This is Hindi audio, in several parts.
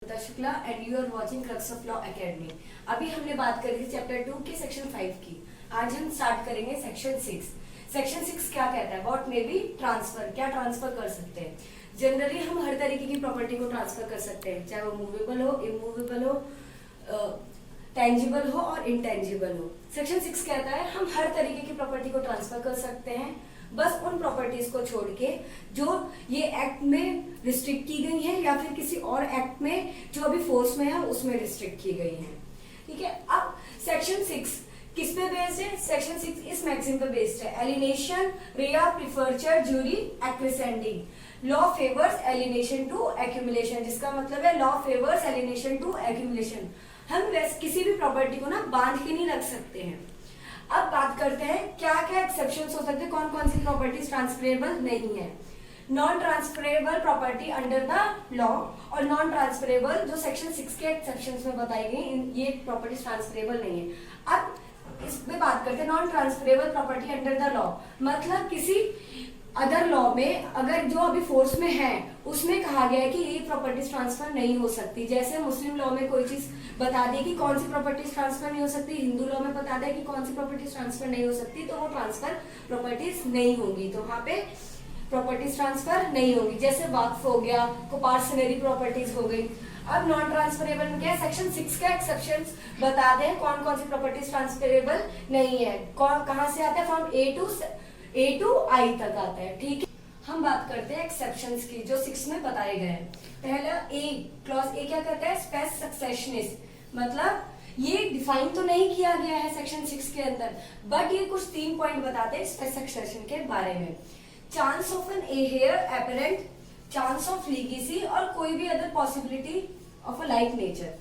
Shukla and you are watching Crux of Law Academy. अभी हमने बात करी थी चैप्टर 2 के सेक्शन 5 की। आज हम स्टार्ट करेंगे सेक्शन 6। सेक्शन 6 क्या कहता है? व्हाट मे बी ट्रांसफर, क्या ट्रांसफर कर सकते हैं। जनरली हम हर तरीके की प्रॉपर्टी को ट्रांसफर कर सकते हैं, चाहे वो मूवेबल हो, इमूवेबल हो, टेंजिबल हो और इनटेंजिबल हो। सेक्शन 6 कहता है हम हर तरीके की प्रॉपर्टी को ट्रांसफर कर सकते हैं, बस उन प्रॉपर्टीज को छोड़ के जो ये एक्ट में रिस्ट्रिक्ट की गई है या फिर किसी और एक्ट में जो अभी फोर्स में है उसमें रिस्ट्रिक्ट की गई है। ठीक है, अब सेक्शन 6 किस पे बेस्ड है? सेक्शन 6 इस मैक्सिम पे बेस्ड है, एलिनेशन रिया प्रिफर्चर जूरी एक्विसेंडिंग। Law favours alienation to accumulation, जिसका मतलब है law favours alienation to accumulation. हम किसी भी प्रॉपर्टी को ना बांध के नहीं रख सकते हैं। अब बात करते हैं क्या क्या एक्सेप्शंस हो सकते हैं, कौन कौन सी प्रॉपर्टीज ट्रांसफरेबल नहीं है। Non transferable property under the law और नॉन ट्रांसफरेबल जो सेक्शन 6 के एक्सेप्शंस में बताई गई, ये प्रॉपर्टीज ट्रांसफरेबल नहीं है। अब इसमें बात करते हैं non transferable property under the law, मतलब किसी अदर लॉ में अगर जो अभी फोर्स में है उसमें कहा गया है कि ये प्रॉपर्टीज ट्रांसफर नहीं हो सकती। जैसे मुस्लिम लॉ में कोई चीज बता दी कि कौन सी प्रॉपर्टीज ट्रांसफर नहीं हो सकती, हिंदू लॉ में बता दिया कि कौन सी प्रॉपर्टीज ट्रांसफर नहीं हो सकती, तो वो ट्रांसफर प्रॉपर्टीज नहीं होंगी, तो वहां पे प्रॉपर्टीज ट्रांसफर नहीं होगी। जैसे वक्फ हो गया, कोपार्सनरी प्रॉपर्टीज हो गई। अब नॉन ट्रांसफरेबल में क्या है? सेक्शन 6 का एक्सेप्शंस बता दें कौन कौन सी प्रॉपर्टीज ट्रांसफरेबल नहीं है। कहां से आता है? फ्रॉम ए टू आई तक आता है। ठीक है, हम बात करते हैं एक्सेप्शंस की जो 6 में बताए गए हैं। पहला ए, क्लॉज ए क्या करता है? स्पेस सक्सेशनिस्ट, मतलब ये डिफाइन तो नहीं किया गया है सेक्शन 6 के अंदर, बट ये कुछ 3 पॉइंट बताते हैं स्पेस सक्सेशन के बारे में। Chance of an heir apparent, chance of legacy और कोई भी other possibility of a like nature.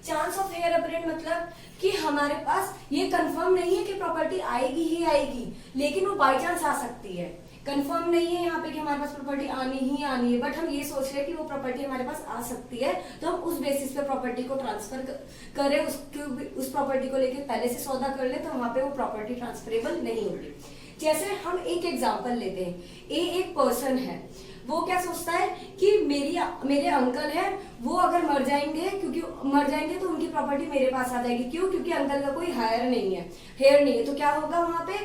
Chance of heir apparent मतलब कि हमारे पास ये कंफर्म नहीं है कि प्रॉपर्टी आएगी ही आएगी, लेकिन वो बाय चांस आ सकती है। कंफर्म नहीं है यहाँ पे कि हमारे पास प्रॉपर्टी आनी ही आनी है, बट हम ये सोच रहे हैं कि वो प्रॉपर्टी हमारे पास आ सकती है, तो हम उस बेसिस पे प्रॉपर्टी को ट्रांसफर करें, उस प्रॉपर्टी को लेके पहले से सौदा कर ले, तो वहां पे वो प्रॉपर्टी ट्रांसफरेबल नहीं होगी। जैसे हम एक एग्जाम्पल लेते हैं, एक पर्सन है, वो क्या सोचता है कि मेरे अंकल है, वो अगर मर जाएंगे तो उनकी प्रॉपर्टी मेरे पास आ जाएगी। क्यों? क्योंकि अंकल का कोई हेयर नहीं है, तो क्या होगा वहां पे?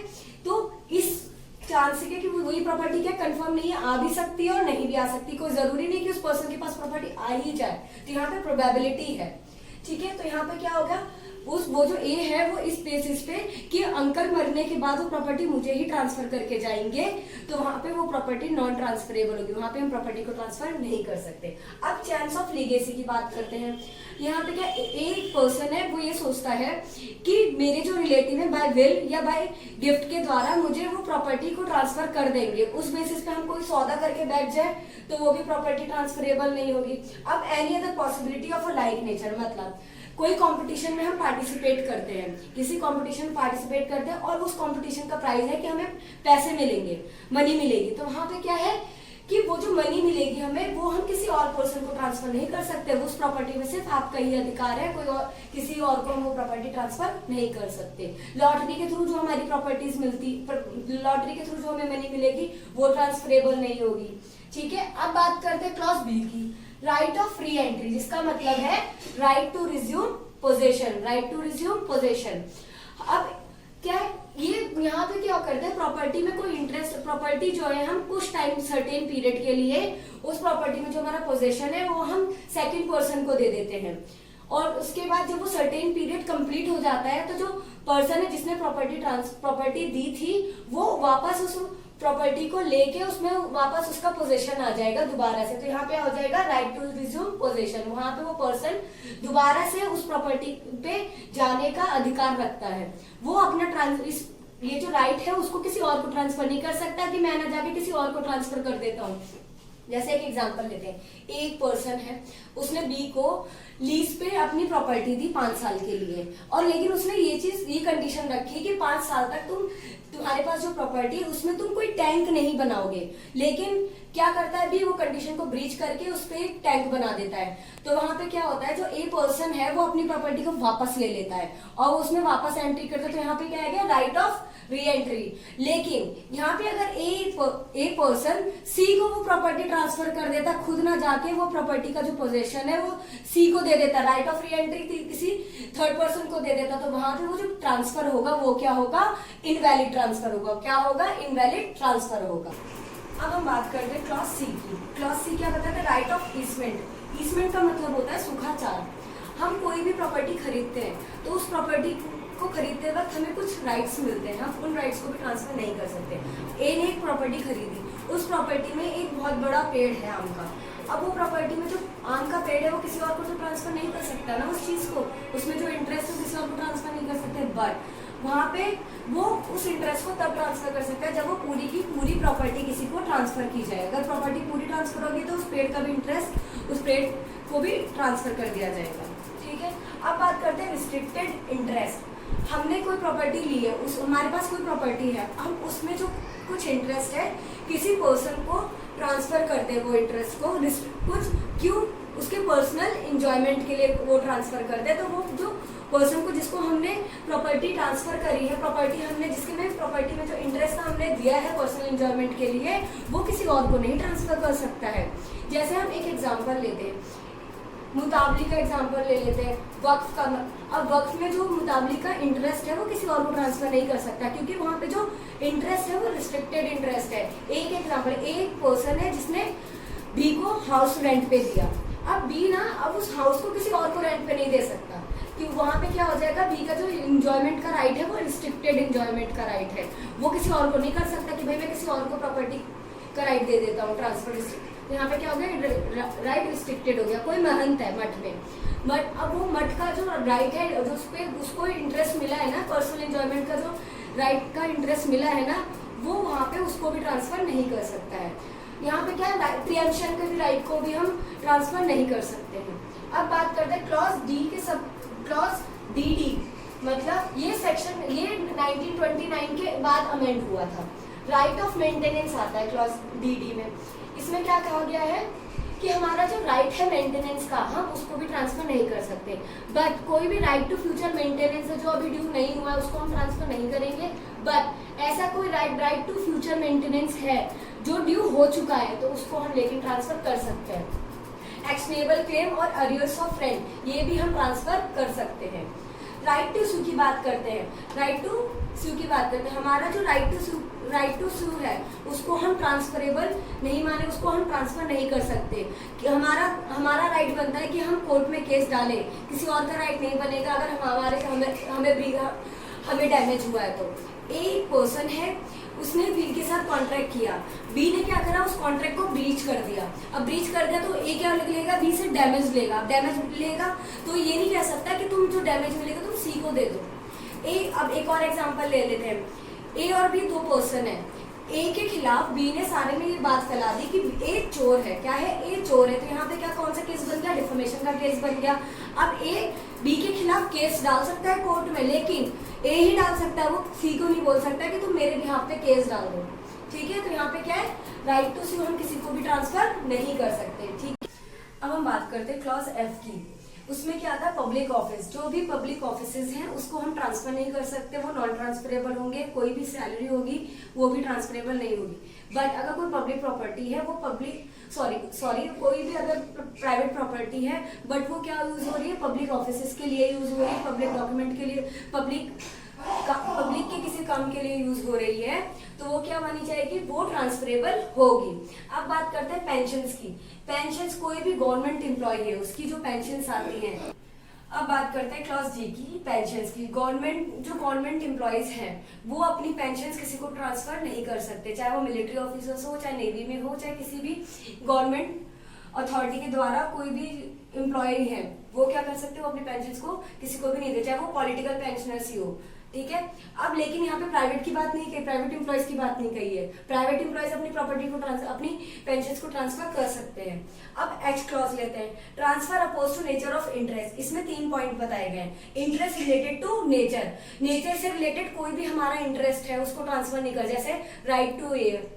तो इस चांस है कि वही प्रॉपर्टी क्या कंफर्म नहीं है, आ भी सकती है और नहीं भी आ सकती। कोई जरूरी नहीं कि उस पर्सन के पास प्रॉपर्टी आ ही जाए, तो यहाँ पे प्रोबेबिलिटी है। ठीक है, तो यहाँ पे क्या होगा? वो जो ए है वो इस बेसिस पे कि अंकल मरने के बाद वो प्रॉपर्टी मुझे ही ट्रांसफर करके जाएंगे, तो वहां पे वो प्रॉपर्टी नॉन ट्रांसफरेबल होगी, वहां पे हम प्रॉपर्टी को ट्रांसफर नहीं कर सकते। अब चांस ऑफ लीगेसी की बात करते हैं। यहाँ पे क्या एक पर्सन है, वो ये सोचता है कि मेरे जो रिलेटिव है बाय विल या बाय गिफ्ट के द्वारा मुझे वो प्रॉपर्टी को ट्रांसफर कर देंगे। उस बेसिस पे हम कोई सौदा करके बैठ जाए तो वो भी प्रॉपर्टी ट्रांसफरेबल नहीं होगी। अब any other possibility of a like nature, मतलब कोई कंपटीशन में हम पार्टिसिपेट करते हैं, किसी कंपटीशन में पार्टिसिपेट करते हैं और उस कंपटीशन का प्राइस है कि हमें पैसे मिलेंगे, मनी मिलेगी, तो वहां पे क्या है कि वो जो मनी मिलेगी हमें, वो हम किसी और पर्सन को ट्रांसफर नहीं कर सकते। उस प्रॉपर्टी में सिर्फ आपका ही अधिकार है, कोई और किसी और को हम वो प्रॉपर्टी ट्रांसफर नहीं कर सकते। लॉटरी के थ्रू जो हमारी प्रॉपर्टीज मिलती, लॉटरी के थ्रू जो हमें मनी मिलेगी वो ट्रांसफरेबल नहीं होगी। ठीक है, अब बात करते हैं क्लॉज बी की, राइट ऑफ फ्री एंट्री, जिसका मतलब है right to resume possession, right to resume possession. अब क्या है ये, यहाँ पे क्या करते हैं? प्रॉपर्टी में कोई इंटरेस्ट, प्रॉपर्टी जो है हम कुछ टाइम सर्टेन पीरियड के लिए उस प्रॉपर्टी में जो हमारा पोजेशन है वो हम सेकंड पर्सन को दे देते हैं, और उसके बाद जब वो सर्टेन पीरियड कंप्लीट हो जाता है तो जो पर्सन है जिसने प्रॉपर्टी दी थी वो वापस उस प्रॉपर्टी को लेके उसमें वापस उसका पोजीशन आ जाएगा दोबारा से। तो यहाँ पे हो जाएगा राइट टू रिज्यूम पोजीशन, वहां पे वो पर्सन दोबारा से उस प्रॉपर्टी पे जाने का अधिकार रखता है। वो अपना ये जो राइट है उसको किसी और को ट्रांसफर नहीं कर सकता कि मैं ना जाके किसी और को ट्रांसफर कर देता हूँ। जैसे एक एग्जांपल लेते हैं, एक पर्सन है, उसने बी को लीज पे अपनी प्रॉपर्टी दी 5 साल के लिए, और लेकिन उसने ये कंडीशन रखी कि 5 साल तक तुम्हारे पास जो प्रॉपर्टी है उसमें तुम कोई टैंक नहीं बनाओगे। लेकिन क्या करता है बी, वो कंडीशन को ब्रीच करके उस पे एक टैंक बना देता है। तो वहां पे क्या होता है, जो ए पर्सन है वो अपनी प्रॉपर्टी को वापस ले लेता है और उसमें वापस एंट्री करता है। तो यहाँ पे क्या है, राइट ऑफ री एंट्री। लेकिन यहाँ पे अगर ए पर्सन सी को वो प्रॉपर्टी ट्रांसफर कर देता, खुद ना जाके वो प्रॉपर्टी का जो पोजेशन है वो सी को दे देता, राइट ऑफ री एंट्री किसी थर्ड पर्सन को दे देता, तो वहां पे वो जो ट्रांसफर होगा वो क्या होगा, इनवैलिड ट्रांसफर होगा। क्या होगा, इनवैलिड ट्रांसफर होगा। अब हम बात करते हैं क्लॉज सी की। क्लॉज सी क्या बताता है, राइट ऑफ ईसमेंट। ईसमेंट का मतलब होता है सुखाचार। हम कोई भी प्रॉपर्टी खरीदते हैं तो उस प्रॉपर्टी को खरीदते वक्त हमें कुछ राइट्स मिलते हैं, हम उन राइट्स को भी ट्रांसफर नहीं कर सकते। ए ने एक प्रॉपर्टी खरीदी, उस प्रॉपर्टी में एक बहुत बड़ा पेड़ है आम का। अब वो प्रॉपर्टी में जो आम का पेड़ है वो किसी और को तो ट्रांसफर नहीं कर सकता ना उस चीज को, उसमें जो इंटरेस्ट है किसी और को ट्रांसफर नहीं कर सकते। बट वहां पे वो उस इंटरेस्ट को तब ट्रांसफर कर सकता है जब वो पूरी की पूरी प्रॉपर्टी किसी को ट्रांसफर की जाए। अगर प्रॉपर्टी पूरी ट्रांसफर होगी तो उस पेड़ का भी इंटरेस्ट उस पेड़ को भी ट्रांसफर कर दिया जाएगा। ठीक है, अब बात करते हैं रिस्ट्रिक्टेड इंटरेस्ट। हमने कोई प्रॉपर्टी ली है, उस हमारे पास कोई प्रॉपर्टी है, हम उसमें जो कुछ इंटरेस्ट है किसी पर्सन को ट्रांसफर करते हैं, वो इंटरेस्ट को कुछ क्यों उसके पर्सनल इंजॉयमेंट के लिए वो ट्रांसफर करते हैं। तो वो जो पर्सन को जिसको हमने प्रॉपर्टी ट्रांसफर करी है, प्रॉपर्टी हमने जिसके में प्रॉपर्टी में जो इंटरेस्ट हमने दिया है पर्सनल इंजॉयमेंट के लिए, वो किसी और को नहीं ट्रांसफर कर सकता है। जैसे हम एक एग्जांपल लेते हैं, मुताबली का एग्जांपल ले लेते हैं, वक्फ का। अब वक्फ में जो मुताबली का इंटरेस्ट है वो किसी और को ट्रांसफर नहीं कर सकता, क्योंकि वहां पे जो इंटरेस्ट है वो रिस्ट्रिक्टेड इंटरेस्ट है। एक एग्जांपल, एक पर्सन है जिसने बी को हाउस रेंट पे दिया। अब बी ना अब उस हाउस को किसी और को रेंट पे नहीं दे सकता, क्योंकि वहां पे क्या हो जाएगा, बी का जो इंजॉयमेंट का राइट है वो रिस्ट्रिक्टेड इंजॉयमेंट का राइट है, वो किसी और को नहीं कर सकता कि भाई मैं किसी और को प्रॉपर्टी का राइट दे देता हूँ ट्रांसफर। तो यहाँ पे क्या हो गया, राइट रिस्ट्रिक्टेड हो गया। कोई महंत है मठ में, बट अब वो मठ का जो राइट है, जो उसको इंटरेस्ट मिला है ना, पर्सनल इंजॉयमेंट का जो राइट का इंटरेस्ट मिला है ना, वो वहाँ पे उसको भी ट्रांसफर नहीं कर सकता है। यहाँ पे क्या है, प्रियम्पशन के भी राइट को भी हम ट्रांसफर नहीं कर सकते हैं। अब बात करते हैं क्लॉज डी के सब। क्लॉज डी मतलब ये सेक्शन ये 1929 के बाद अमेंड हुआ था। राइट ऑफ मेंटेनेंस आता है क्लॉज डी में। इसमें क्या कहा गया है कि हमारा जो राइट है मेंटेनेंस का, हम उसको भी ट्रांसफर नहीं कर सकते। बट कोई भी राइट टू फ्यूचर मेंटेनेंस है जो अभी ड्यू नहीं हुआ है उसको हम ट्रांसफर नहीं करेंगे। बट ऐसा कोई राइट टू फ्यूचर मेंटेनेंस है जो ड्यू हो चुका है तो उसको हम लेकिन ट्रांसफर कर सकते हैं। एक्शनेबल क्लेम और अरियर्स ऑफ रेंट ये भी हम ट्रांसफर कर सकते हैं। राइट टू सू की बात करते हैं, राइट टू सू की बात करते हैं। हमारा जो राइट टू सू है उसको हम ट्रांसफरेबल नहीं माने, उसको हम ट्रांसफर नहीं कर सकते। कि हमारा राइट बनता है कि हम कोर्ट में केस डालें, किसी और का राइट नहीं बनेगा अगर हमें डैमेज हुआ है। तो एक पर्सन है, उसने बी के साथ कॉन्ट्रैक्ट किया, बी ने क्या करा, उस कॉन्ट्रैक्ट को ब्रीच कर दिया। अब ब्रीच कर दिया तो ए क्या लेगा, बी से डैमेज लेगा। डैमेज लेगा तो ये नहीं कह सकता कि तुम जो डैमेज मिलेगा तुम सी को दे दो। अब एक और एग्जांपल ले लेते हैं, ए और बी दो पर्सन है। ए के खिलाफ बी ने सारे में ये बात फैला दी कि ए चोर है। क्या है, ए चोर है। तो यहाँ पे क्या कौन सा केस बन गया, डिफेमेशन का केस बन गया। अब ए बी के खिलाफ केस डाल सकता है कोर्ट में, लेकिन ए ही डाल सकता है, वो सी को नहीं बोल सकता कि तुम मेरे बिहाफ पे केस डाल दो। ठीक है, तो यहाँ पे क्या है, राइट टू सी हम किसी को भी ट्रांसफर नहीं कर सकते। ठीक है, अब हम बात करते हैं क्लॉज एफ की। उसमें क्या था, पब्लिक ऑफिस। जो भी पब्लिक ऑफिसेज हैं उसको हम ट्रांसफर नहीं कर सकते, वो नॉन ट्रांसफरेबल होंगे। कोई भी सैलरी होगी वो भी ट्रांसफरेबल नहीं होगी। बट अगर कोई पब्लिक प्रॉपर्टी है वो कोई भी अगर प्राइवेट प्रॉपर्टी है बट वो क्या यूज हो रही है, पब्लिक ऑफिसेज के लिए यूज हो रही है, पब्लिक डॉक्यूमेंट के लिए, पब्लिक के किसी काम के लिए यूज हो रही है, तो वो क्या मानी जाएगी, वो ट्रांसफरेबल होगी। अब बात करते हैं पेंशन्स की। पेंशन्स कोई भी गवर्नमेंट एम्प्लॉय है उसकी जो पेंशन्स आती हैं। अब बात करते हैं क्लॉज जी की, पेंशन्स की। गवर्नमेंट एम्प्लॉयज हैं वो अपनी पेंशन्स किसी को ट्रांसफर नहीं कर सकते, चाहे वो मिलिट्री ऑफिसर्स हो, चाहे नेवी में हो, चाहे किसी भी गवर्नमेंट अथॉरिटी के द्वारा कोई भी एम्प्लॉय है वो क्या कर सकते हो, अपनी पेंशन्स को किसी को भी नहीं दे, चाहे वो पॉलिटिकल पेंशनर्स ही हो। ठीक है, अब लेकिन यहाँ पे प्राइवेट की बात नहीं कही, प्राइवेट एम्प्लॉयज की बात नहीं कही है। प्राइवेट एम्प्लॉयज अपनी प्रॉपर्टी को अपनी पेंशन्स को ट्रांसफर कर सकते हैं। अब एच क्लॉज लेते हैं, transfer oppose to nature of interest. इसमें 3 पॉइंट बताए गए हैं। Interest related to nature, nature से रिलेटेड कोई भी हमारा इंटरेस्ट है उसको ट्रांसफर नहीं कर, जैसे राइट टू एयर,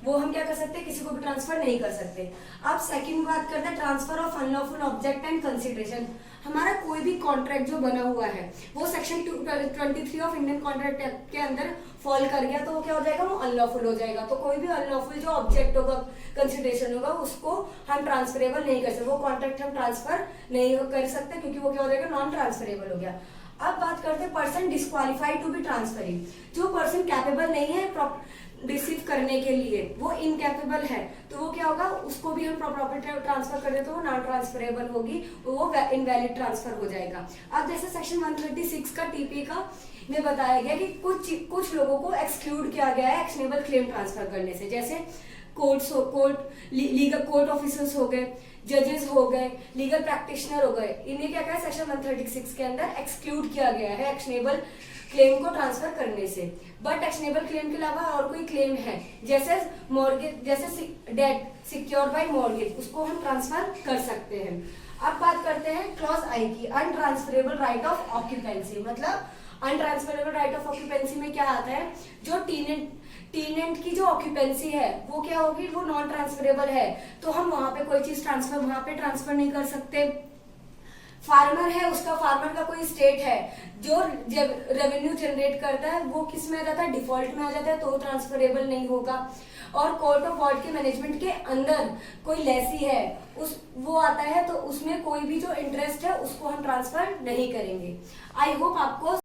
वो हम क्या कर सकते हैं, किसी को भी ट्रांसफर नहीं कर सकते। अब सेकंड बात करते हैं transfer of unlawful object and consideration. हमारा कोई भी कॉन्ट्रैक्ट जो बना हुआ है वो section 23 of Indian contract act के अंदर फॉल कर गया, तो वो क्या हो जाएगा, वो अनलॉफुल हो जाएगा। तो कोई भी अनलॉफुल जो ऑब्जेक्ट होगा, कंसिडरेशन होगा, उसको हम ट्रांसफरेबल नहीं कर सकते, वो कॉन्ट्रैक्ट हम ट्रांसफर नहीं कर सकते, क्योंकि वो क्या हो जाएगा, नॉन ट्रांसफरेबल हो गया। अब बात करते हैं person disqualified to be transferring. जो पर्सन कैपेबल नहीं है रिसीव करने के लिए, वो इनकैपेबल है, तो वो क्या होगा, उसको भी हम प्रॉपर्टी ट्रांसफर कर दें तो वो नॉन ट्रांसफरेबल होगी, वो इनवैलिड ट्रांसफर हो जाएगा। अब जैसे सेक्शन 136 का टीपी का में बताया गया कि कुछ लोगों को एक्सक्लूड किया गया है एक्शनेबल क्लेम ट्रांसफर करने से, जैसे लीगल कोर्ट ऑफिसर्स हो गए, जजेस हो गए, लीगल प्रैक्टिशनर हो गए, इन्हें क्या कहा सेक्शन 136 के अंदर एक्सक्लूड किया गया है एक्शनेबल क्लेम को ट्रांसफर करने से। बट एक्शनेबल क्लेम के अलावा और कोई क्लेम है, जैसे मॉर्गेज, जैसे डेट सिक्योर बाय मॉर्गेज, उसको हम ट्रांसफर कर सकते हैं। अब बात करते हैं क्लॉज आई की, अनट्रांसफरेबल राइट ऑफ ऑक्यूपेंसी। मतलब अनट्रांसफरेबल राइट ऑफ ऑक्यूपेंसी में क्या आता है, जो टीनेंट की जो ऑक्यूपेंसी है वो क्या होगी, वो नॉन ट्रांसफरेबल है, तो हम वहां पे कोई चीज वहां पे ट्रांसफर नहीं कर सकते। फार्मर है, उसका फार्मर का कोई स्टेट है जो रेवेन्यू जनरेट करता है, वो किस में आ जाता है, डिफॉल्ट में आ जाता है, तो ट्रांसफरेबल नहीं होगा। और कोर्ट ऑफ वार्ड के मैनेजमेंट के अंदर कोई लेसी है, वो आता है, तो उसमें कोई भी जो इंटरेस्ट है उसको हम ट्रांसफर नहीं करेंगे। आई होप आपको